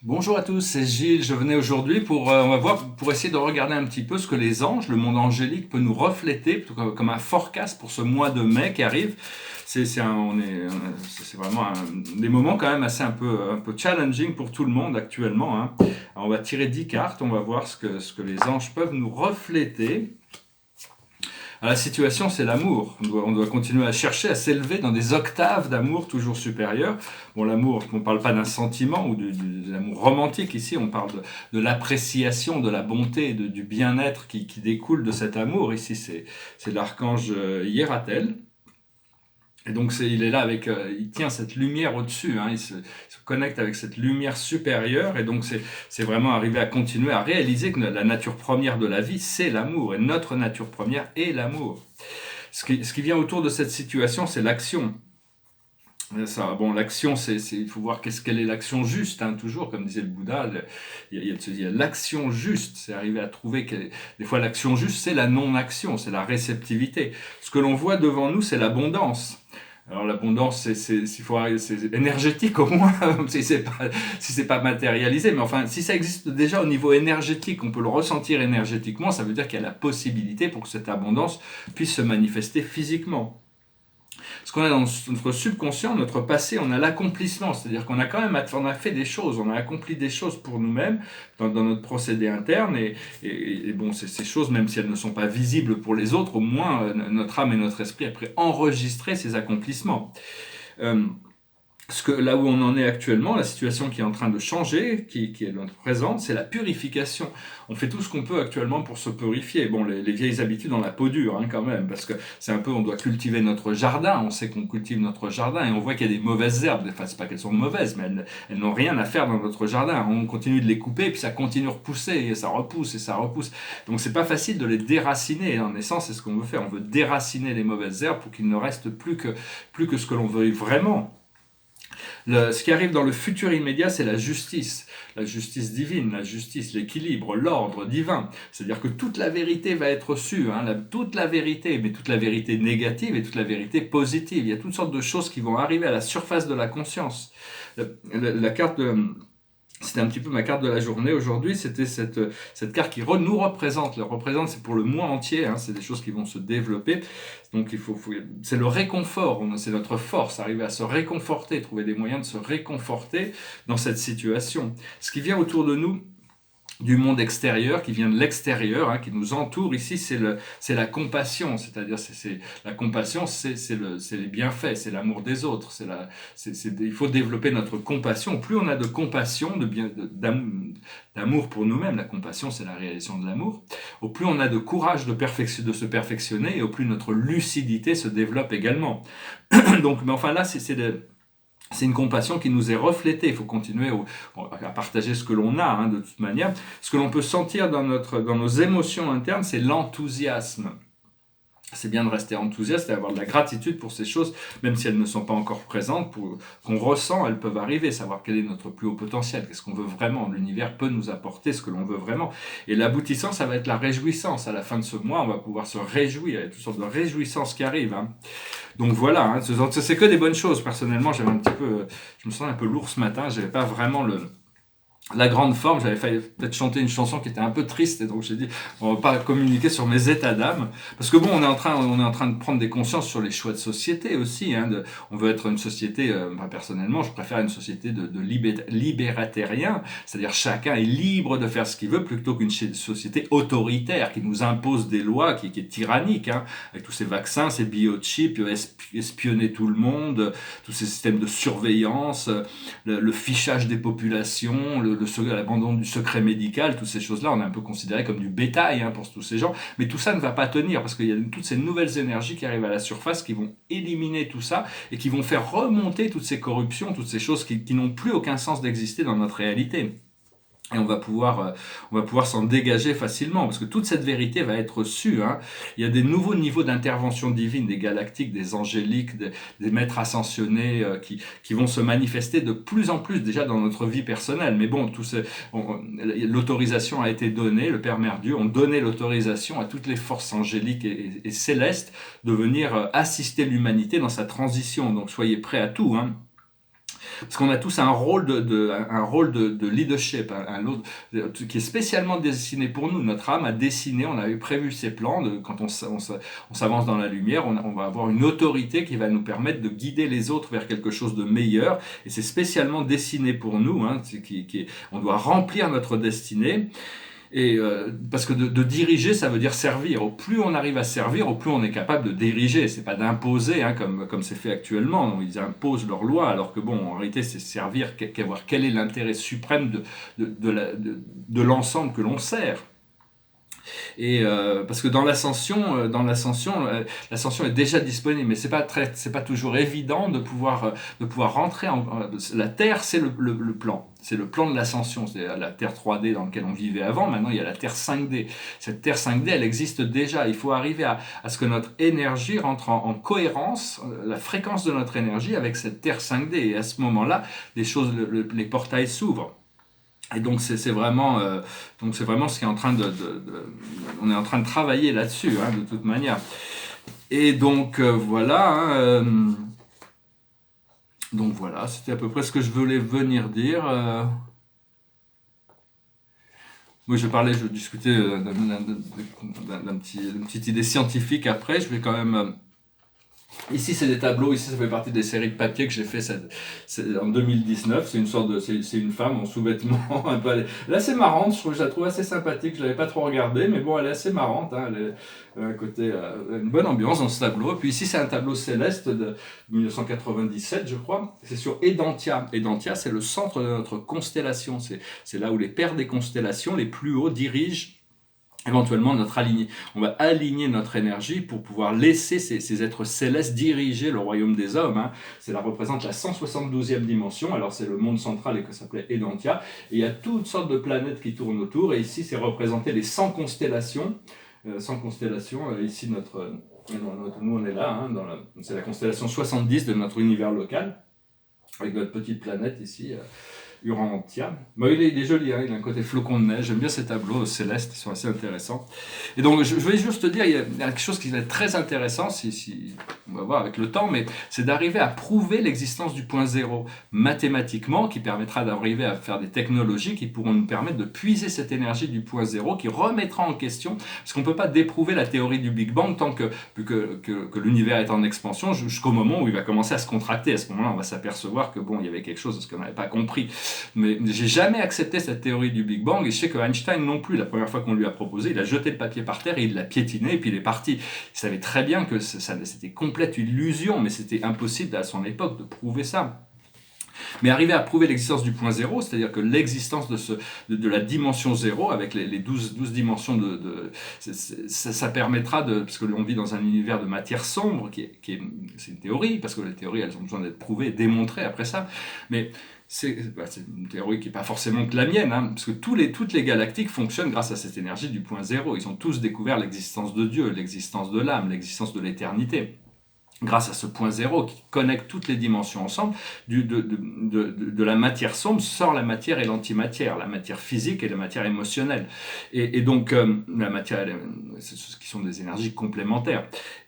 Bonjour à tous, c'est Gilles. Je venais aujourd'hui on va voir, pour essayer de regarder un petit peu ce que les anges, le monde angélique peut nous refléter, plutôt comme un forecast pour ce mois de mai qui arrive. C'est vraiment des moments quand même assez un peu challenging pour tout le monde actuellement, hein. Alors, on va tirer 10 cartes, on va voir ce que les anges peuvent nous refléter. Alors, la situation, c'est l'amour. On doit continuer à chercher, à s'élever dans des octaves d'amour toujours supérieures. Bon, l'amour, on ne parle pas d'un sentiment ou de l'amour romantique ici, on parle de l'appréciation, de la bonté, du bien-être qui découle de cet amour. Ici, c'est l'archange Hiératel. Et donc il est là il tient cette lumière au-dessus, hein, il se connecte avec cette lumière supérieure, et donc c'est vraiment arriver à continuer à réaliser que la nature première de la vie, c'est l'amour, et notre nature première est l'amour. Ce qui vient autour de cette situation, c'est l'action. Ça, bon, l'action, il faut voir quelle est l'action juste, hein, toujours, comme disait le Bouddha, il y a l'action juste, c'est arriver à trouver que, des fois, l'action juste, c'est la non-action, c'est la réceptivité. Ce que l'on voit devant nous, c'est l'abondance. Alors l'abondance, c'est énergétique au moins, si c'est pas matérialisé, mais enfin, si ça existe déjà au niveau énergétique, on peut le ressentir énergétiquement, ça veut dire qu'il y a la possibilité pour que cette abondance puisse se manifester physiquement. Ce qu'on a dans notre subconscient, notre passé, on a l'accomplissement, c'est-à-dire qu'on a quand même on a fait des choses, on a accompli des choses pour nous-mêmes dans notre procédé interne, et bon, ces choses, même si elles ne sont pas visibles pour les autres, au moins notre âme et notre esprit a enregistré ces accomplissements. Euh, Là où on en est actuellement, la situation qui est en train de changer, qui est notre présente, c'est la purification. On fait tout ce qu'on peut actuellement pour se purifier. Bon, les vieilles habitudes, on la peau dure, hein, quand même, parce que c'est un peu, on doit cultiver notre jardin. On sait qu'on cultive notre jardin et on voit qu'il y a des mauvaises herbes. Enfin, c'est pas qu'elles sont mauvaises, mais elles n'ont rien à faire dans notre jardin. On continue de les couper et puis ça continue de repousser et ça repousse et ça repousse. Donc c'est pas facile de les déraciner. En essence, c'est ce qu'on veut faire. On veut déraciner les mauvaises herbes pour qu'il ne reste plus que ce que l'on veut vraiment. Ce qui arrive dans le futur immédiat, c'est la justice divine, la justice, l'équilibre, l'ordre divin. C'est-à-dire que toute la vérité va être reçue, hein, toute la vérité, mais toute la vérité négative et toute la vérité positive. Il y a toutes sortes de choses qui vont arriver à la surface de la conscience. La carte de C'était un petit peu ma carte de la journée aujourd'hui. C'était cette carte qui nous représente. Le représente, c'est pour le mois entier, hein, c'est des choses qui vont se développer. Donc c'est le réconfort, c'est notre force, arriver à se réconforter, trouver des moyens de se réconforter dans cette situation. Ce qui vient autour de nous, du monde extérieur, qui vient de l'extérieur, hein, qui nous entoure ici, c'est la compassion, c'est-à-dire la compassion, c'est les bienfaits, c'est l'amour des autres, il faut développer notre compassion. Plus on a de compassion, d'amour pour nous-mêmes, la compassion c'est la réalisation de l'amour, au plus on a de courage de se perfectionner, et au plus notre lucidité se développe également. Donc, mais enfin là, c'est une compassion qui nous est reflétée. Il faut continuer à partager ce que l'on a, hein, de toute manière. Ce que l'on peut sentir dans nos émotions internes, c'est l'enthousiasme. C'est bien de rester enthousiaste et avoir de la gratitude pour ces choses, même si elles ne sont pas encore présentes, qu'on ressent, elles peuvent arriver, savoir quel est notre plus haut potentiel, qu'est-ce qu'on veut vraiment. L'univers peut nous apporter ce que l'on veut vraiment. Et l'aboutissant, ça va être la réjouissance. À la fin de ce mois, on va pouvoir se réjouir. Il y a toutes sortes de réjouissances qui arrivent, hein. Donc voilà, hein, c'est que des bonnes choses. Personnellement, je me sens un peu lourd ce matin. J'avais pas vraiment la grande forme. J'avais failli peut-être chanter une chanson qui était un peu triste, et donc j'ai dit on va pas communiquer sur mes états d'âme, parce que bon, on est en train de prendre des consciences sur les choix de société aussi, hein, on veut être une société, personnellement je préfère une société de libératérien, c'est-à-dire chacun est libre de faire ce qu'il veut, plutôt qu'une société autoritaire qui nous impose des lois, qui est tyrannique, hein, avec tous ces vaccins, ces biochips, espionner tout le monde, tous ces systèmes de surveillance, le fichage des populations, l'abandon du secret médical, toutes ces choses-là, on est un peu considéré comme du bétail, hein, pour tous ces gens. Mais tout ça ne va pas tenir, parce qu'il y a toutes ces nouvelles énergies qui arrivent à la surface, qui vont éliminer tout ça et qui vont faire remonter toutes ces corruptions, toutes ces choses qui n'ont plus aucun sens d'exister dans notre réalité. Et on va pouvoir s'en dégager facilement, parce que toute cette vérité va être reçue, hein. Il y a des nouveaux niveaux d'intervention divine, des galactiques, des angéliques, des maîtres ascensionnés, qui vont se manifester de plus en plus déjà dans notre vie personnelle. Mais bon, l'autorisation a été donnée, le Père Mère Dieu ont donné l'autorisation à toutes les forces angéliques et célestes de venir assister l'humanité dans sa transition. Donc soyez prêts à tout, hein. Parce qu'on a tous un rôle un rôle de leadership, qui est spécialement dessiné pour nous. Notre âme a dessiné, on avait prévu ses plans. Quand on s'avance dans la lumière, on va avoir une autorité qui va nous permettre de guider les autres vers quelque chose de meilleur. Et c'est spécialement dessiné pour nous. On doit remplir notre destinée. Et parce que de diriger, ça veut dire servir. Au plus on arrive à servir, au plus on est capable de diriger. C'est pas d'imposer, comme c'est fait actuellement. Ils imposent leurs lois, alors que bon, en réalité, c'est servir, voir quel est l'intérêt suprême de l'ensemble que l'on sert. Et parce que dans l'ascension, l'ascension est déjà disponible, mais c'est pas toujours évident de pouvoir rentrer la Terre, c'est le plan. C'est le plan de l'ascension, c'est la Terre 3D dans laquelle on vivait avant. Maintenant, il y a la Terre 5D. Cette Terre 5D, elle existe déjà. Il faut arriver à ce que notre énergie rentre en cohérence, la fréquence de notre énergie avec cette Terre 5D. Et à ce moment-là, les portails s'ouvrent. Et donc c'est vraiment ce qui est en train on est en train de travailler là-dessus, de toute manière. Et donc voilà. Donc voilà, c'était à peu près ce que je voulais venir dire. Oui, je discutais d'une petite idée scientifique après. Je vais quand même. Ici, c'est des tableaux. Ici, ça fait partie des séries de papier que j'ai fait en 2019. C'est une femme en sous-vêtements. Elle est assez marrante. Je la trouve assez sympathique. Je l'avais pas trop regardée, mais bon, elle est assez marrante. Elle est à côté, une bonne ambiance dans ce tableau. Et puis ici, c'est un tableau céleste de 1997, je crois. C'est sur Edentia. Edentia, c'est le centre de notre constellation. C'est là où les pères des constellations, les plus hauts, dirigent éventuellement on va aligner notre énergie pour pouvoir laisser ces êtres célestes diriger le royaume des hommes. Ça représente la 172e dimension. Alors c'est le monde central et que ça s'appelait Edentia. Et il y a toutes sortes de planètes qui tournent autour. Et ici c'est représenté les 100 constellations. Ici nous on est là. C'est la constellation 70 de notre univers local avec notre petite planète ici. Urantia. Bon, il est joli, il a un côté flocon de neige. J'aime bien ces tableaux célestes, ils sont assez intéressants. Et donc, je voulais juste te dire, il y a quelque chose qui va être très intéressant, si on va voir avec le temps, mais c'est d'arriver à prouver l'existence du point zéro mathématiquement, qui permettra d'arriver à faire des technologies qui pourront nous permettre de puiser cette énergie du point zéro, qui remettra en question, parce qu'on ne peut pas déprouver la théorie du Big Bang tant que l'univers est en expansion, jusqu'au moment où il va commencer à se contracter. À ce moment-là, on va s'apercevoir que il y avait quelque chose de ce qu'on n'avait pas compris. Mais j'ai jamais accepté cette théorie du Big Bang et je sais que Einstein non plus. La première fois qu'on lui a proposé, il a jeté le papier par terre et il l'a piétiné et puis il est parti. Il savait très bien que c'était complète illusion, mais c'était impossible à son époque de prouver ça. Mais arriver à prouver l'existence du point zéro, c'est-à-dire que l'existence de la dimension zéro, avec les 12 dimensions ça permettra parce que l'on vit dans un univers de matière sombre, c'est une théorie, parce que les théories, elles ont besoin d'être prouvées et démontrées après ça, mais c'est une théorie qui n'est pas forcément que la mienne, parce que toutes les galactiques fonctionnent grâce à cette énergie du point zéro. Ils ont tous découvert l'existence de Dieu, l'existence de l'âme, l'existence de l'éternité. Grâce à ce point zéro qui connecte toutes les dimensions ensemble, de la matière sombre sort la matière et l'antimatière, la matière physique et la matière émotionnelle. Et donc, la matière, c'est ce qui sont des énergies complémentaires.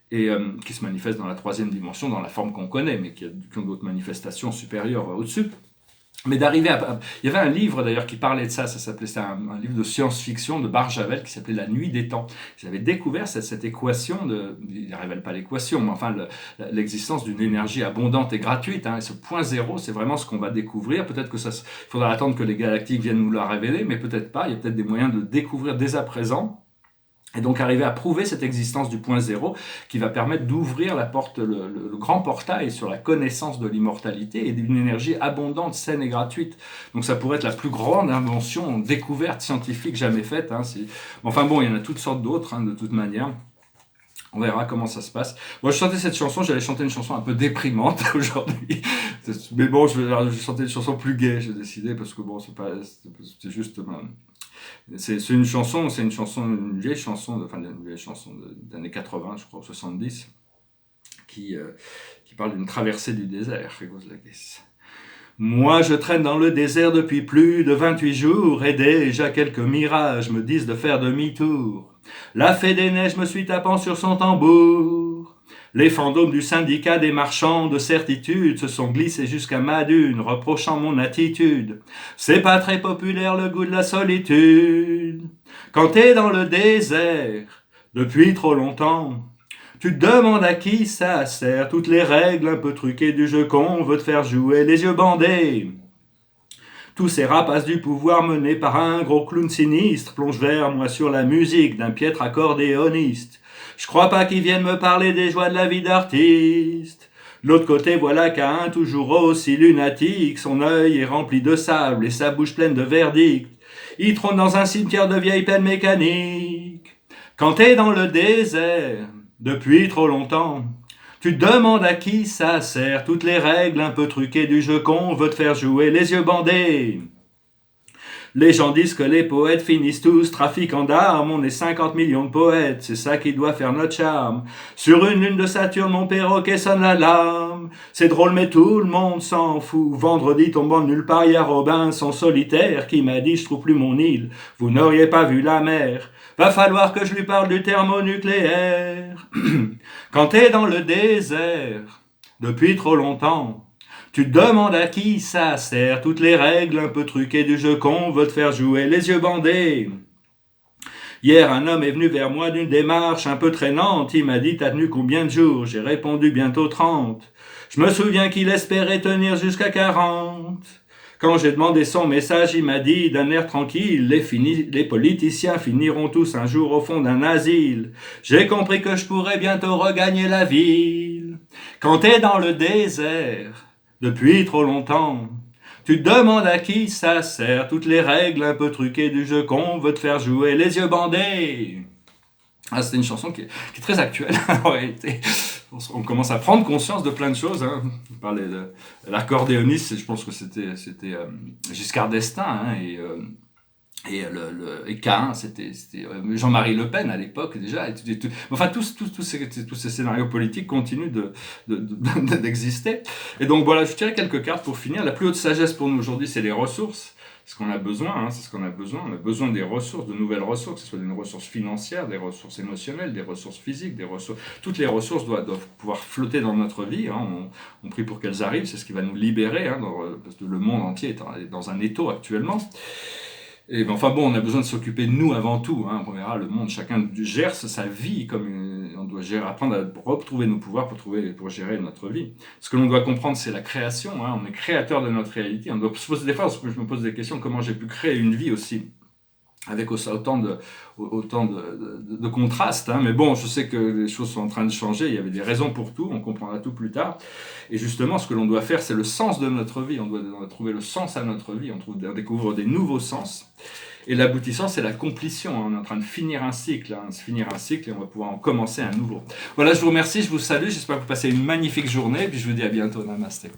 Et qui se manifestent dans la troisième dimension, dans la forme qu'on connaît, mais qui ont d'autres manifestations supérieures au-dessus. Mais d'arriver il y avait un livre d'ailleurs qui parlait de ça s'appelait un livre de science-fiction de Barjavel qui s'appelait La Nuit des Temps. Ils avaient découvert cette équation, il ne révèle pas l'équation, mais enfin l'existence d'une énergie abondante et gratuite. Et ce point zéro, c'est vraiment ce qu'on va découvrir. Peut-être il faudra attendre que les galactiques viennent nous la révéler, mais peut-être pas. Il y a peut-être des moyens de découvrir dès à présent. Et donc arriver à prouver cette existence du point zéro qui va permettre d'ouvrir la porte, le grand portail sur la connaissance de l'immortalité et d'une énergie abondante, saine et gratuite. Donc ça pourrait être la plus grande invention, découverte scientifique jamais faite. Enfin bon, il y en a toutes sortes d'autres, de toute manière. On verra comment ça se passe. Moi, je chantais cette chanson, j'allais chanter une chanson un peu déprimante aujourd'hui. Mais bon, je vais chanter une chanson plus gaie, j'ai décidé, parce que bon, c'est juste... C'est une vieille chanson des années 80, je crois, 70, qui parle d'une traversée du désert. Moi, je traîne dans le désert depuis plus de 28 jours, et déjà quelques mirages me disent de faire demi-tour. La fée des neiges me suit tapant sur son tambour. Les fantômes du syndicat des marchands de certitude se sont glissés jusqu'à ma dune, reprochant mon attitude. C'est pas très populaire le goût de la solitude. Quand t'es dans le désert, depuis trop longtemps, tu te demandes à qui ça sert, toutes les règles un peu truquées du jeu qu'on veut te faire jouer, les yeux bandés. Tous ces rapaces du pouvoir menés par un gros clown sinistre plongent vers moi sur la musique d'un piètre accordéoniste. Je crois pas qu'ils viennent me parler des joies de la vie d'artiste. De l'autre côté, voilà qu'un toujours aussi lunatique, son œil est rempli de sable et sa bouche pleine de verdicts. Il trône dans un cimetière de vieilles peines mécaniques. Quand t'es dans le désert, depuis trop longtemps, tu te demandes à qui ça sert, toutes les règles un peu truquées du jeu qu'on veut te faire jouer, les yeux bandés. Les gens disent que les poètes finissent tous trafiquants d'armes, on est 50 millions de poètes, c'est ça qui doit faire notre charme. Sur une lune de Saturne, mon perroquet sonne l'alarme. C'est drôle mais tout le monde s'en fout. Vendredi tombant de nulle part, y a Robinson solitaire qui m'a dit je trouve plus mon île, vous n'auriez pas vu la mer. Va falloir que je lui parle du thermonucléaire. Quand t'es dans le désert, depuis trop longtemps, tu te demandes à qui ça sert, toutes les règles un peu truquées du jeu qu'on veut te faire jouer, les yeux bandés. Hier, un homme est venu vers moi d'une démarche un peu traînante. Il m'a dit, t'as tenu combien de jours? J'ai répondu, bientôt 30. Je me souviens qu'il espérait tenir jusqu'à 40. Quand j'ai demandé son message, il m'a dit d'un air tranquille, les politiciens finiront tous un jour au fond d'un asile. J'ai compris que je pourrais bientôt regagner la ville. Quand t'es dans le désert, depuis trop longtemps, tu te demandes à qui ça sert, toutes les règles un peu truquées du jeu qu'on veut te faire jouer, les yeux bandés. Ah, c'était une chanson qui est très actuelle en réalité. On commence à prendre conscience de plein de choses. Hein. On parlait de l'accordéoniste, je pense que c'était Giscard d'Estaing, hein, et Cain, c'était Jean-Marie Le Pen à l'époque déjà. Enfin, tous ces scénarios politiques continuent d'exister. Et donc voilà, je tirais quelques cartes pour finir. La plus haute sagesse pour nous aujourd'hui, c'est les ressources. C'est ce qu'on a besoin, hein, c'est ce qu'on a besoin. On a besoin des ressources, de nouvelles ressources, que ce soit des ressources financières, des ressources émotionnelles, des ressources physiques, des ressources. Toutes les ressources doivent pouvoir flotter dans notre vie. Hein. On prie pour qu'elles arrivent, c'est ce qui va nous libérer, hein, parce que le monde entier est dans un étau actuellement. Et ben, enfin bon, on a besoin de s'occuper de nous avant tout. Hein. On verra le monde, chacun gère sa vie comme on doit apprendre à retrouver nos pouvoirs pour gérer notre vie. Ce que l'on doit comprendre, c'est la création. Hein. On est créateur de notre réalité. On doit se poser des fois, je me pose des questions, comment j'ai pu créer une vie aussi avec autant de contrastes. Hein. Mais bon, je sais que les choses sont en train de changer, il y avait des raisons pour tout, on comprendra tout plus tard. Et justement, ce que l'on doit faire, c'est le sens de notre vie. On doit trouver le sens à notre vie, on découvre des nouveaux sens. Et l'aboutissant, c'est la complétion. Hein. On est en train de finir un cycle, et on va pouvoir en commencer un nouveau. Voilà, je vous remercie, je vous salue, j'espère que vous passez une magnifique journée, et puis je vous dis à bientôt. Namasté.